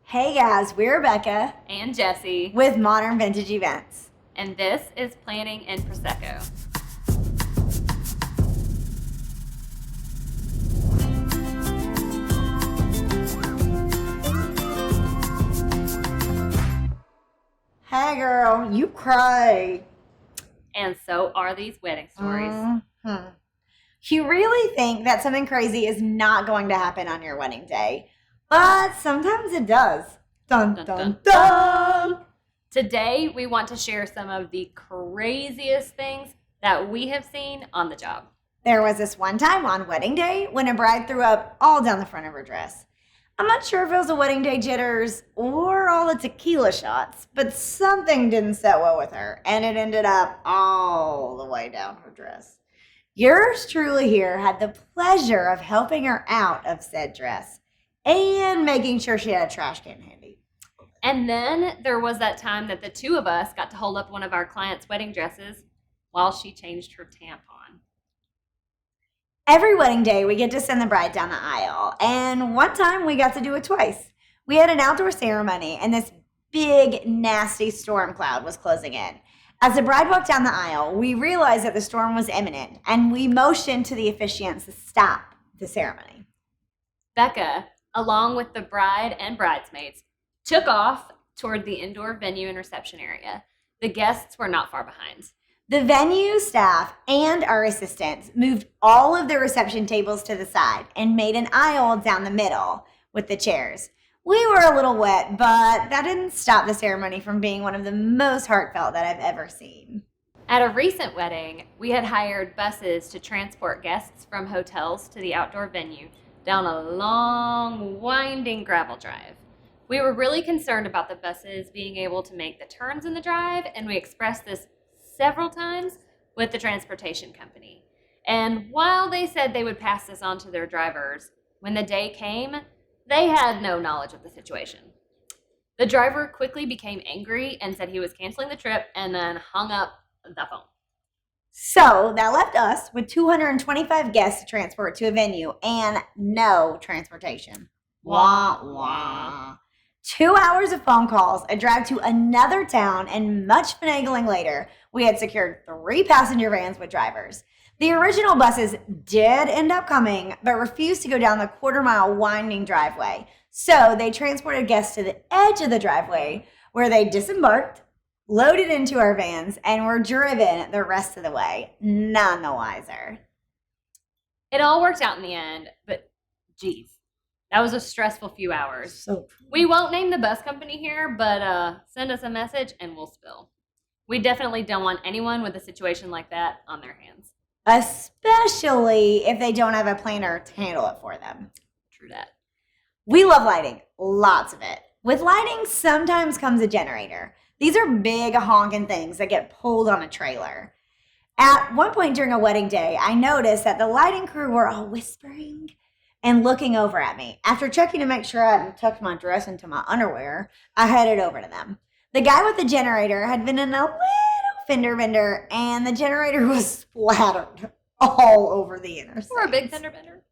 Hey guys, we're Rebecca And Jesse. with Modern Vintage Events. And this is Planning in Prosecco. Hey girl, you cry. And so are these wedding stories. Mm-hmm. You really think that something crazy is not going to happen on your wedding day, but sometimes it does. Dun dun dun. dun. Today, we want to share some of the craziest things that we have seen on the job. There was this one time on wedding day when a bride threw up all down the front of her dress. I'm not sure if it was the wedding day jitters or all the tequila shots, but something didn't sit well with her, and it ended up all the way down her dress. Yours truly here had the pleasure of helping her out of said dress and making sure she had a trash can handy. And then there was that time that the two of us got to hold up one of our clients' wedding dresses while she changed her tampon. Every wedding day, we get to send the bride down the aisle, and one time we got to do it twice. We had an outdoor ceremony, and this big, nasty storm cloud was closing in. As the bride walked down the aisle, we realized that the storm was imminent, and we motioned to the officiants to stop the ceremony. Becca, along with the bride and bridesmaids, took off toward the indoor venue and reception area. The guests were not far behind. The venue staff and our assistants moved all of the reception tables to the side and made an aisle down the middle with the chairs. We were a little wet, but that didn't stop the ceremony from being one of the most heartfelt that I've ever seen. At a recent wedding, we had hired buses to transport guests from hotels to the outdoor venue down a long, winding gravel drive. We were really concerned about the buses being able to make the turns in the drive, and we expressed this several times with the transportation company. And while they said they would pass this on to their drivers, when the day came, they had no knowledge of the situation. The driver quickly became angry and said he was canceling the trip and then hung up the phone. So that left us with 225 guests to transport to a venue and no transportation. Wah, wah. 2 hours of phone calls, a drive to another town, and much finagling later, we had secured 3 passenger vans with drivers. The original buses did end up coming, but refused to go down the quarter-mile winding driveway. So they transported guests to the edge of the driveway, where they disembarked, loaded into our vans, and were driven the rest of the way. None the wiser. It all worked out in the end, but geez, that was a stressful few hours. So true. We won't name the bus company here, but send us a message and we'll spill. We definitely don't want anyone with a situation like that on their hands. Especially if they don't have a planner to handle it for them. True that. We love lighting, lots of it. With lighting sometimes comes a generator. These are big honking things that get pulled on a trailer. At one point during a wedding day, I noticed that the lighting crew were all whispering and looking over at me. After checking to make sure I hadn't tucked my dress into my underwear, I headed over to them. The guy with the generator had been in a little fender bender, and the generator was splattered all over the interstate. We're a big fender bender.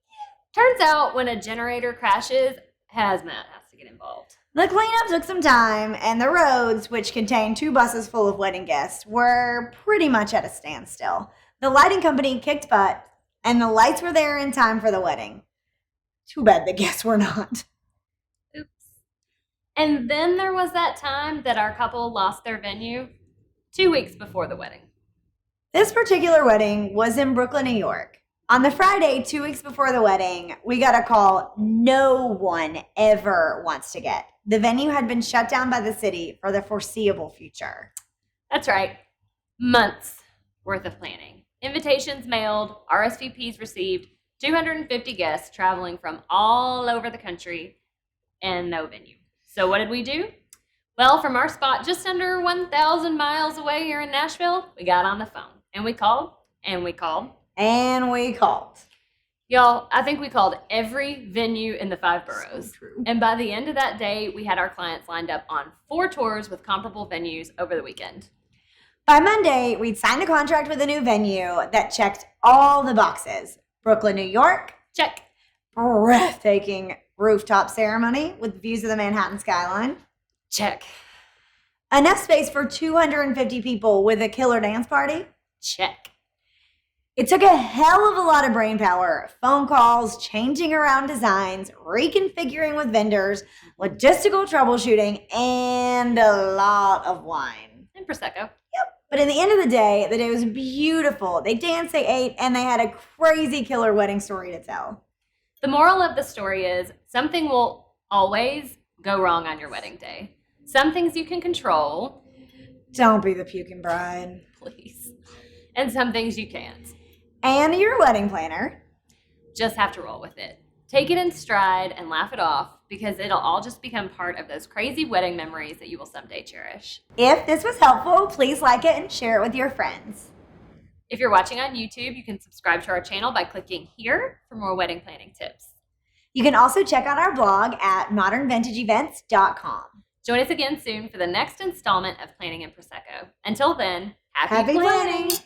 Turns out when a generator crashes, hazmat has to get involved. The cleanup took some time, and the roads, which contained 2 buses full of wedding guests, were pretty much at a standstill. The lighting company kicked butt, and the lights were there in time for the wedding. Too bad the guests were not. Oops. And then there was that time that our couple lost their venue 2 weeks before the wedding. This particular wedding was in Brooklyn, New York. On the Friday, 2 weeks before the wedding, we got a call no one ever wants to get. The venue had been shut down by the city for the foreseeable future. That's right. Months worth of planning. Invitations mailed, RSVPs received, 250 guests traveling from all over the country, and no venue. So what did we do? Well, from our spot just under 1,000 miles away here in Nashville, we got on the phone. And we called, and we called. And we called. Y'all, I think we called every venue in the 5 boroughs. So true. And by the end of that day, we had our clients lined up on 4 tours with comparable venues over the weekend. By Monday, we'd signed a contract with a new venue that checked all the boxes. Brooklyn, New York. Check. Breathtaking Rooftop ceremony with views of the Manhattan skyline. Check. Enough space for 250 people with a killer dance party. Check. It took a hell of a lot of brain power, phone calls, changing around designs, reconfiguring with vendors, logistical troubleshooting, and a lot of wine. And Prosecco. Yep. But in the end of the day was beautiful. They danced, they ate, and they had a crazy killer wedding story to tell. The moral of the story is something will always go wrong on your wedding day. Some things you can control. Don't be the puking bride. Please. And some things you can't. And your wedding planner. Just have to roll with it. Take it in stride and laugh it off because it'll all just become part of those crazy wedding memories that you will someday cherish. If this was helpful, please like it and share it with your friends. If you're watching on YouTube, you can subscribe to our channel by clicking here for more wedding planning tips. You can also check out our blog at modernvintageevents.com. Join us again soon for the next installment of Planning in Prosecco. Until then, happy Happy planning! planning!